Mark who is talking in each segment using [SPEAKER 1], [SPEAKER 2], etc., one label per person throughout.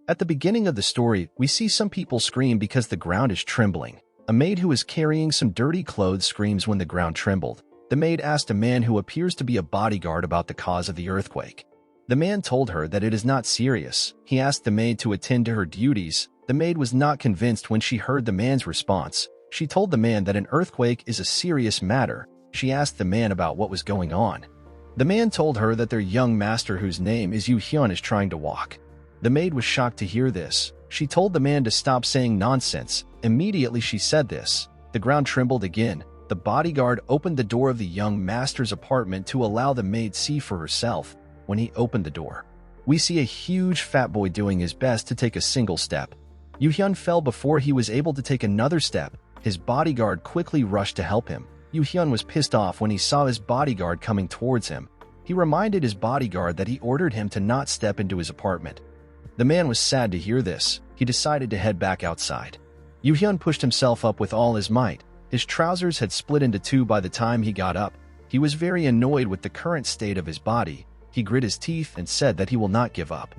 [SPEAKER 1] At the beginning of the story, we see some people scream because the ground is trembling. A maid who is carrying some dirty clothes screams when the ground trembled. The maid asked a man who appears to be a bodyguard about the cause of the earthquake. The man told her that it is not serious. He asked the maid to attend to her duties. The maid was not convinced when she heard the man's response. She told the man that an earthquake is a serious matter. She asked the man about what was going on. The man told her that their young master, whose name is Yuan, is trying to walk. The maid was shocked to hear this. She told the man to stop saying nonsense. Immediately she said this, the ground trembled again. The bodyguard opened the door of the young master's apartment to allow the maid see for herself. When he opened the door, we see a huge fat boy doing his best to take a single step. Yuan fell before he was able to take another step. His bodyguard quickly rushed to help him. Yuan was pissed off when he saw his bodyguard coming towards him. He reminded his bodyguard that he ordered him to not step into his apartment. The man was sad to hear this. He decided to head back outside. Yuan pushed himself up with all his might. His trousers had split into two by the time he got up. He was very annoyed with the current state of his body. He grit his teeth and said that he will not give up.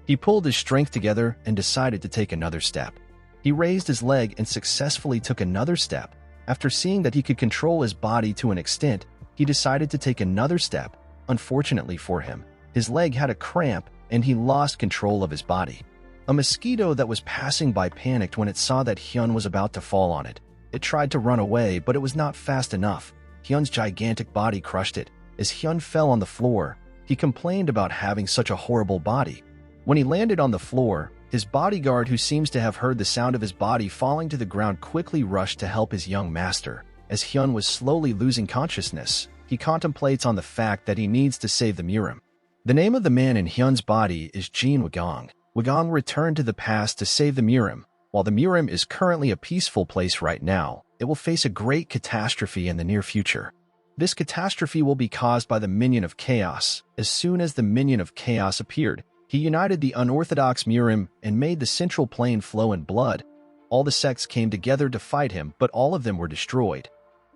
[SPEAKER 1] He pulled his strength together and decided to take another step. He raised his leg and successfully took another step. After seeing that he could control his body to an extent, he decided to take another step. Unfortunately for him, his leg had a cramp and he lost control of his body. A mosquito that was passing by panicked when it saw that Hyun was about to fall on it. It tried to run away, but it was not fast enough. Hyun's gigantic body crushed it. As Hyun fell on the floor, he complained about having such a horrible body. When he landed on the floor, his bodyguard, who seems to have heard the sound of his body falling to the ground, quickly rushed to help his young master. As Hyun was slowly losing consciousness, he contemplates on the fact that he needs to save the Mirim. The name of the man in Hyun's body is Jin Wagong. Wagong returned to the past to save the Mirim. While the Mirim is currently a peaceful place right now, it will face a great catastrophe in the near future. This catastrophe will be caused by the Minion of Chaos. As soon as the Minion of Chaos appeared, he united the unorthodox Mirim and made the central plane flow in blood. All the sects came together to fight him, but all of them were destroyed.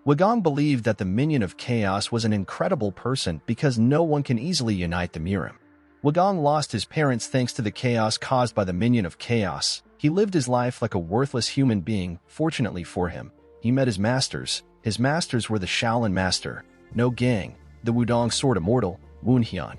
[SPEAKER 1] Wagong believed that the Minion of Chaos was an incredible person because no one can easily unite the Mirim. Wagong lost his parents thanks to the chaos caused by the Minion of Chaos. He lived his life like a worthless human being. Fortunately for him, he met his masters. His masters were the Shaolin Master, No Gang, the Wudong Sword Immortal, Woon Hyun,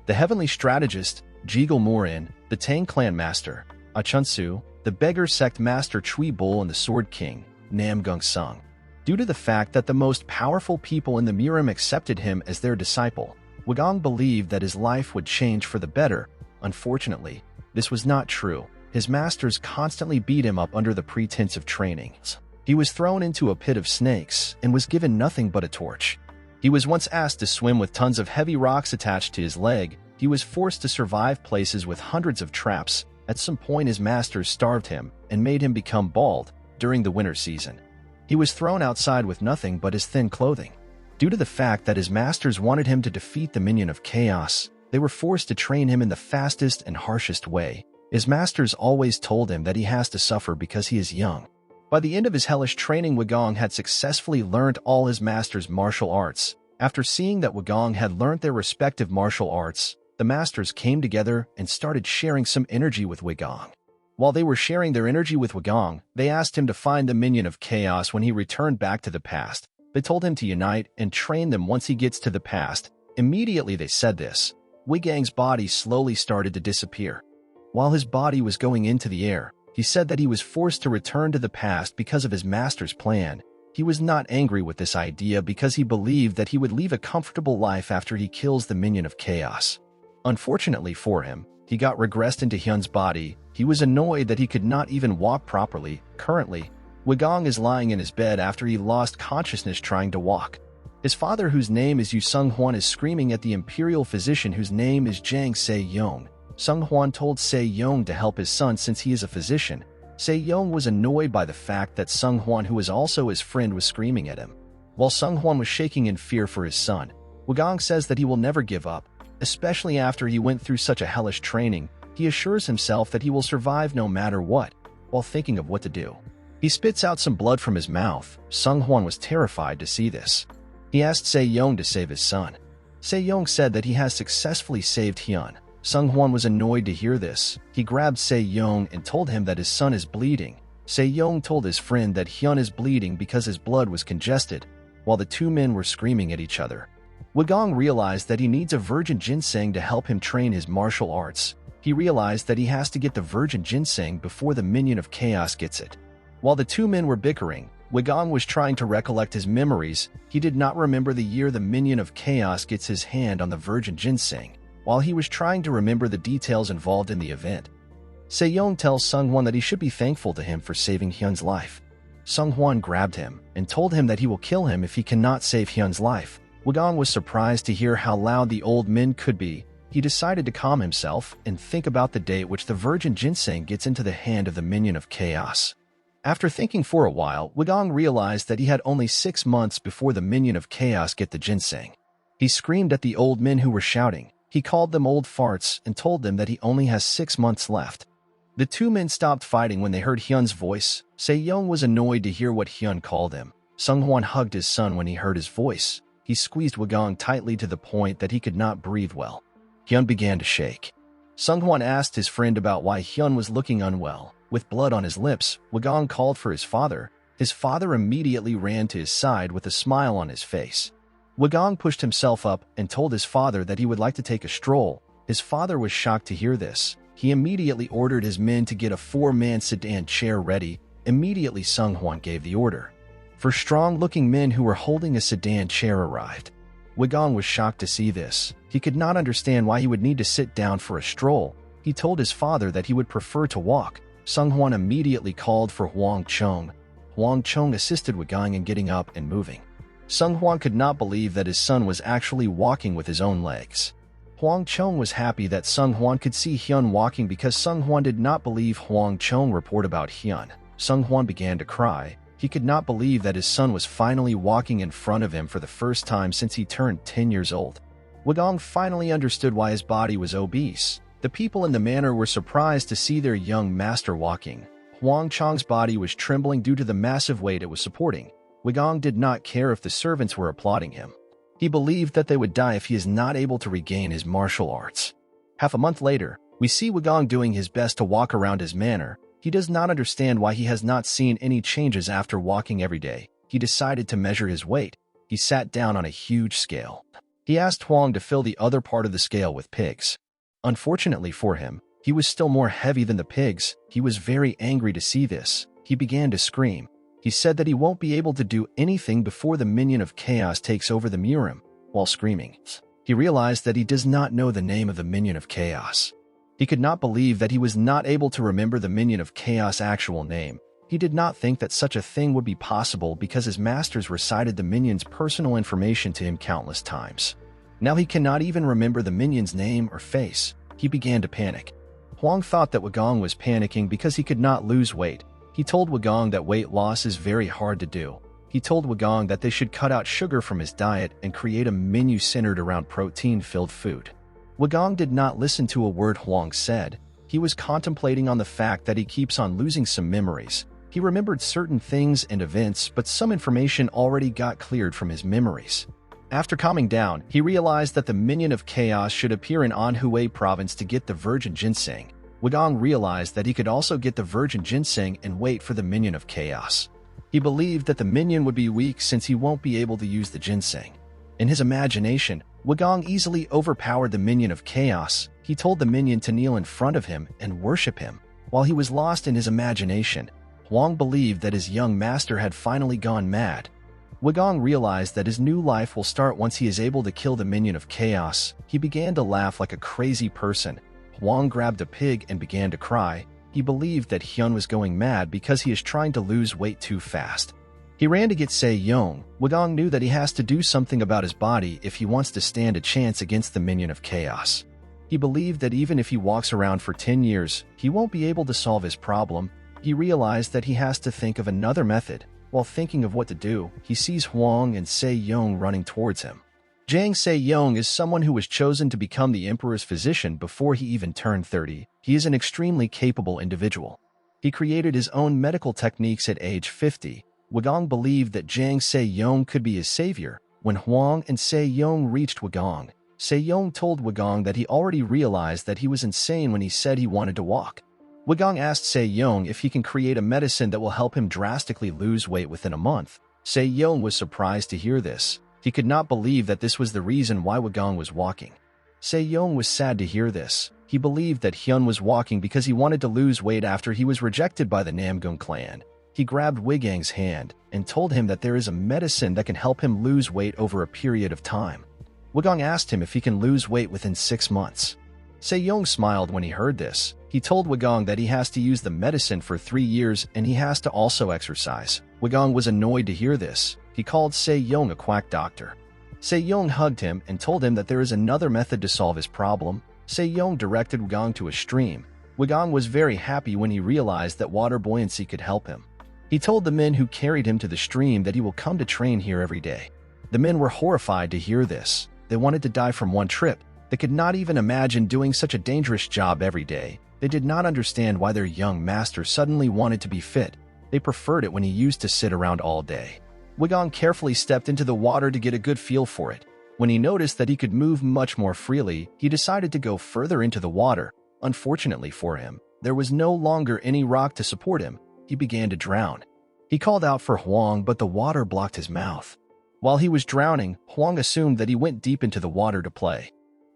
[SPEAKER 1] the Heavenly Strategist, Jigul Morin, the Tang Clan Master, Achunsu, the Beggar Sect Master Chui Bull, and the Sword King, Nam Gung Sung. Due to the fact that the most powerful people in the Mirim accepted him as their disciple, Wagong believed that his life would change for the better. Unfortunately, this was not true. His masters constantly beat him up under the pretense of training. He was thrown into a pit of snakes and was given nothing but a torch. He was once asked to swim with tons of heavy rocks attached to his leg. He was forced to survive places with hundreds of traps. At some point, his masters starved him and made him become bald during the winter season. He was thrown outside with nothing but his thin clothing. Due to the fact that his masters wanted him to defeat the Minion of Chaos, they were forced to train him in the fastest and harshest way. His masters always told him that he has to suffer because he is young. By the end of his hellish training, Wagong had successfully learned all his masters' martial arts. After seeing that Wagong had learned their respective martial arts, the masters came together and started sharing some energy with Wagong. While they were sharing their energy with Wagong, they asked him to find the Minion of Chaos when he returned back to the past. They told him to unite and train them once he gets to the past. Immediately they said this, Wagong's body slowly started to disappear. While his body was going into the air, he said that he was forced to return to the past because of his master's plan. He was not angry with this idea because he believed that he would leave a comfortable life after he kills the Minion of Chaos. Unfortunately for him, he got regressed into Hyun's body. He was annoyed that he could not even walk properly. Currently, Wagong is lying in his bed after he lost consciousness trying to walk. His father, whose name is Yu Sung Hwan, is screaming at the imperial physician whose name is Jang Se-yong. Sung Hwan told Se-yong to help his son since he is a physician. Se-yong was annoyed by the fact that Sung Hwan, who was also his friend, was screaming at him. While Sung Hwan was shaking in fear for his son, Wagong says that he will never give up, especially after he went through such a hellish training. He assures himself that he will survive no matter what, while thinking of what to do. He spits out some blood from his mouth. Sung Hwan was terrified to see this. He asked Se-yong to save his son. Se-yong said that he has successfully saved Hyun. Sung-hwan was annoyed to hear this. He grabbed Se-yong and told him that his son is bleeding. Se-yong told his friend that Hyun is bleeding because his blood was congested, while the two men were screaming at each other. Wagong realized that he needs a virgin ginseng to help him train his martial arts. He realized that he has to get the virgin ginseng before the minion of chaos gets it. While the two men were bickering, Wagong was trying to recollect his memories. He did not remember the year the minion of chaos gets his hand on the virgin ginseng, while he was trying to remember the details involved in the event. Se-yong tells Sung-hwan that he should be thankful to him for saving Hyun's life. Sung-hwan grabbed him and told him that he will kill him if he cannot save Hyun's life. Wagong was surprised to hear how loud the old men could be. He decided to calm himself and think about the date which the virgin ginseng gets into the hand of the minion of chaos. After thinking for a while, Wagong realized that he had only 6 months before the minion of chaos get the ginseng. He screamed at the old men who were shouting. He called them old farts and told them that he only has 6 months left. The two men stopped fighting when they heard Hyun's voice. Se-yong was annoyed to hear what Hyun called him. Sung-hwan hugged his son when he heard his voice. He squeezed Wagong tightly to the point that he could not breathe well. Hyun began to shake. Sung-hwan asked his friend about why Hyun was looking unwell. With blood on his lips, Wagong called for his father. His father immediately ran to his side with a smile on his face. Wagong pushed himself up and told his father that he would like to take a stroll. His father was shocked to hear this. He immediately ordered his men to get a 4-man sedan chair ready. Immediately Sung-hwan gave the order. 4 strong-looking men who were holding a sedan chair arrived. Wagong was shocked to see this. He could not understand why he would need to sit down for a stroll. He told his father that he would prefer to walk. Sung-hwan immediately called for Hwang Chung. Hwang Chung assisted Wagong in getting up and moving. Sung-hwan could not believe that his son was actually walking with his own legs. Hwang Chung was happy that Sung-hwan could see Hyun walking because Sung-hwan did not believe Hwang Chung report about Hyun. Sung-hwan began to cry. He could not believe that his son was finally walking in front of him for the first time since he turned 10 years old. Wagong finally understood why his body was obese. The people in the manor were surprised to see their young master walking. Hwang Chung's body was trembling due to the massive weight it was supporting. Wagong did not care if the servants were applauding him. He believed that they would die if he is not able to regain his martial arts. Half a month later, we see Wagong doing his best to walk around his manor. He does not understand why he has not seen any changes after walking every day. He decided to measure his weight. He sat down on a huge scale. He asked Hwang to fill the other part of the scale with pigs. Unfortunately for him, he was still more heavy than the pigs. He was very angry to see this. He began to scream. He said that he won't be able to do anything before the minion of chaos takes over the Murim. While screaming, he realized that he does not know the name of the minion of chaos. He could not believe that he was not able to remember the minion of chaos' actual name. He did not think that such a thing would be possible because his masters recited the minion's personal information to him countless times. Now he cannot even remember the minion's name or face. He began to panic. Hwang thought that Wagong was panicking because he could not lose weight. He told Wagong that weight loss is very hard to do. He told Wagong that they should cut out sugar from his diet and create a menu centered around protein-filled food. Wagong did not listen to a word Hwang said. He was contemplating on the fact that he keeps on losing some memories. He remembered certain things and events, but some information already got cleared from his memories. After calming down, he realized that the minion of chaos should appear in Anhui province to get the virgin ginseng. Wagong realized that he could also get the virgin ginseng and wait for the minion of chaos. He believed that the minion would be weak since he won't be able to use the ginseng. In his imagination, Wagong easily overpowered the minion of chaos. He told the minion to kneel in front of him and worship him. While he was lost in his imagination, Hwang believed that his young master had finally gone mad. Wagong realized that his new life will start once he is able to kill the minion of chaos. He began to laugh like a crazy person. Hwang grabbed a pig and began to cry. He believed that Hyun was going mad because he is trying to lose weight too fast. He ran to get Se-yong. Wagong knew that he has to do something about his body if he wants to stand a chance against the minion of chaos. He believed that even if he walks around for 10 years, he won't be able to solve his problem. He realized that he has to think of another method. While thinking of what to do, he sees Hwang and Se-yong running towards him. Jang Se-yong is someone who was chosen to become the emperor's physician before he even turned 30. He is an extremely capable individual. He created his own medical techniques at age 50. Wagong believed that Jang Se-yong could be his savior. When Hwang and Se-yong reached Wagong, Se-young told Wagong that he already realized that he was insane when he said he wanted to walk. Wagong asked Se-young if he can create a medicine that will help him drastically lose weight within a month. Se-young was surprised to hear this. He could not believe that this was the reason why Wagong was walking. Se-young was sad to hear this. He believed that Hyun was walking because he wanted to lose weight after he was rejected by the Namgung clan. He grabbed Wagong's hand and told him that there is a medicine that can help him lose weight over a period of time. Wagong asked him if he can lose weight within 6 months. Se-young smiled when he heard this. He told Wagong that he has to use the medicine for 3 years and he has to also exercise. Wagong was annoyed to hear this. He called Se-young a quack doctor. Se-young hugged him and told him that there is another method to solve his problem. Se-young directed Wagong to a stream. Wagong was very happy when he realized that water buoyancy could help him. He told the men who carried him to the stream that he will come to train here every day. The men were horrified to hear this. They wanted to die from one trip. They could not even imagine doing such a dangerous job every day. They did not understand why their young master suddenly wanted to be fit. They preferred it when he used to sit around all day. Wagong carefully stepped into the water to get a good feel for it. When he noticed that he could move much more freely, he decided to go further into the water. Unfortunately for him, there was no longer any rock to support him. He began to drown. He called out for Wong, but the water blocked his mouth. While he was drowning, Wong assumed that he went deep into the water to play.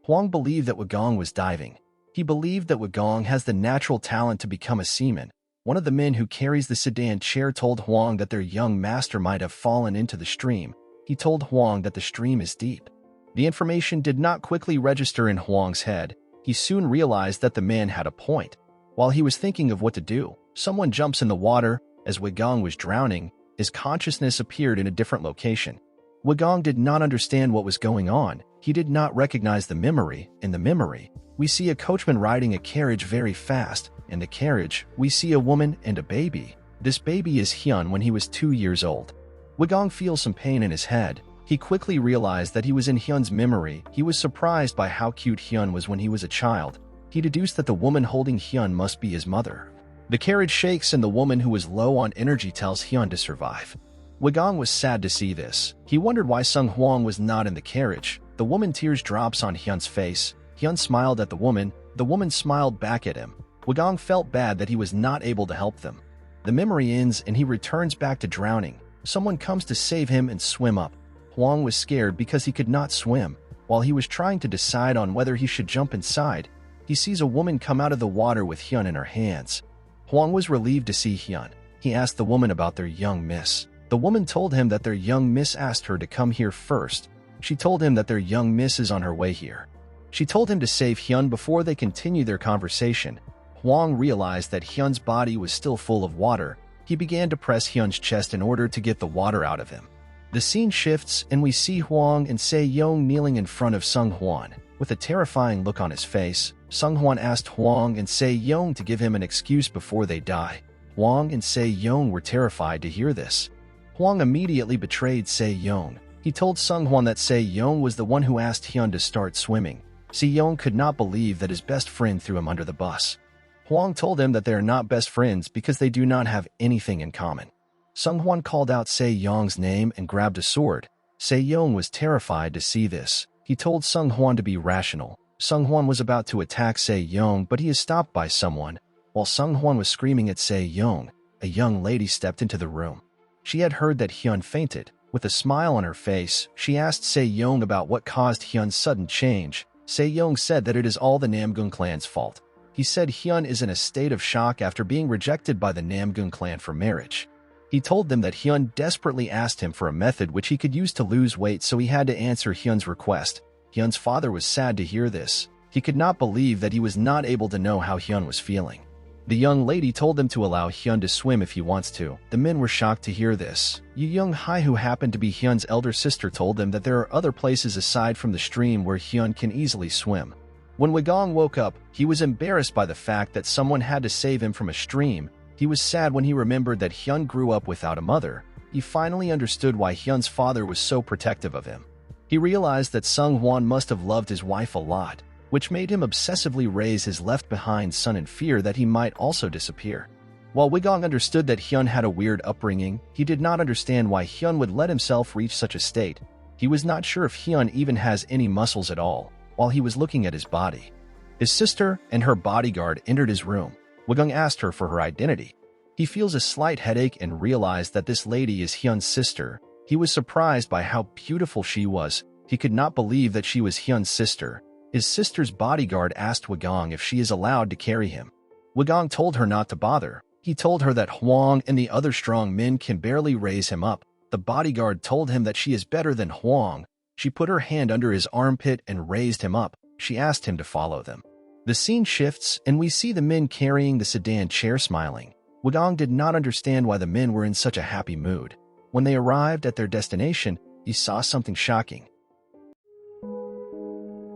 [SPEAKER 1] Wong believed that Wagong was diving. He believed that Wagong has the natural talent to become a seaman. One of the men who carries the sedan chair told Wong that their young master might have fallen into the stream. He told Wong that the stream is deep. The information did not quickly register in Wong's head. He soon realized that the man had a point. While he was thinking of what to do, someone jumps in the water. As Wagong was drowning, his consciousness appeared in a different location. Wagong did not understand what was going on. He did not recognize the memory. In the memory, we see a coachman riding a carriage very fast. In the carriage, we see a woman and a baby. This baby is Hyun when he was 2 years old. Wagong feels some pain in his head. He quickly realized that he was in Hyun's memory. He was surprised by how cute Hyun was when he was a child. He deduced that the woman holding Hyun must be his mother. The carriage shakes and the woman who is low on energy tells Hyun to survive. Wagong was sad to see this. He wondered why Sung Hwang was not in the carriage. The woman tears drops on Hyun's face. Hyun smiled at the woman. The woman smiled back at him. Wagong felt bad that he was not able to help them. The memory ends and he returns back to drowning. Someone comes to save him and swim up. Hwang was scared because he could not swim. While he was trying to decide on whether he should jump inside, he sees a woman come out of the water with Hyun in her hands. Hwang was relieved to see Hyun. He asked the woman about their young miss. The woman told him that their young miss asked her to come here first. She told him that their young miss is on her way here. She told him to save Hyun before they continue their conversation. Hwang realized that Hyun's body was still full of water. He began to press Hyun's chest in order to get the water out of him. The scene shifts and we see Hwang and Se-young kneeling in front of Sung Hwan. With a terrifying look on his face, Sung Hwan asked Hwang and Se-young to give him an excuse before they die. Hwang and Se-young were terrified to hear this. Hwang immediately betrayed Se-young. He told Sung Hwan that Se-young was the one who asked Hyun to start swimming. Se-young could not believe that his best friend threw him under the bus. Hwang told him that they are not best friends because they do not have anything in common. Sung Hwan called out Se-young's name and grabbed a sword. Se-young was terrified to see this. He told Sung Hwan to be rational. Sung Hwan was about to attack Se-young, but he is stopped by someone. While Sung Hwan was screaming at Se-young, a young lady stepped into the room. She had heard that Hyun fainted. With a smile on her face, she asked Se-young about what caused Hyun's sudden change. Se-young said that it is all the Namgung clan's fault. He said Hyun is in a state of shock after being rejected by the Namgung clan for marriage. He told them that Hyun desperately asked him for a method which he could use to lose weight, so he had to answer Hyun's request. Hyun's father was sad to hear this. He could not believe that he was not able to know how Hyun was feeling. The young lady told them to allow Hyun to swim if he wants to. The men were shocked to hear this. Yu Young Hai, who happened to be Hyun's elder sister, told them that there are other places aside from the stream where Hyun can easily swim. When Wagong woke up, he was embarrassed by the fact that someone had to save him from a stream. He was sad when he remembered that Hyun grew up without a mother. He finally understood why Hyun's father was so protective of him. He realized that Sung Hwan must have loved his wife a lot, which made him obsessively raise his left-behind son in fear that he might also disappear. While Wagong understood that Hyun had a weird upbringing, he did not understand why Hyun would let himself reach such a state. He was not sure if Hyun even has any muscles at all while he was looking at his body. His sister and her bodyguard entered his room. Wong asked her for her identity. He feels a slight headache and realized that this lady is Hyun's sister. He was surprised by how beautiful she was. He could not believe that she was Hyun's sister. His sister's bodyguard asked Wong if she is allowed to carry him. Wong told her not to bother. He told her that Wong and the other strong men can barely raise him up. The bodyguard told him that she is better than Wong. She put her hand under his armpit and raised him up. She asked him to follow them. The scene shifts, and we see the men carrying the sedan chair smiling. Wong did not understand why the men were in such a happy mood. When they arrived at their destination, he saw something shocking.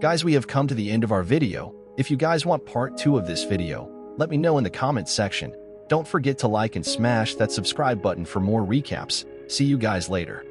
[SPEAKER 1] Guys, we have come to the end of our video. If you guys want part 2 of this video, let me know in the comments section. Don't forget to like and smash that subscribe button for more recaps. See you guys later.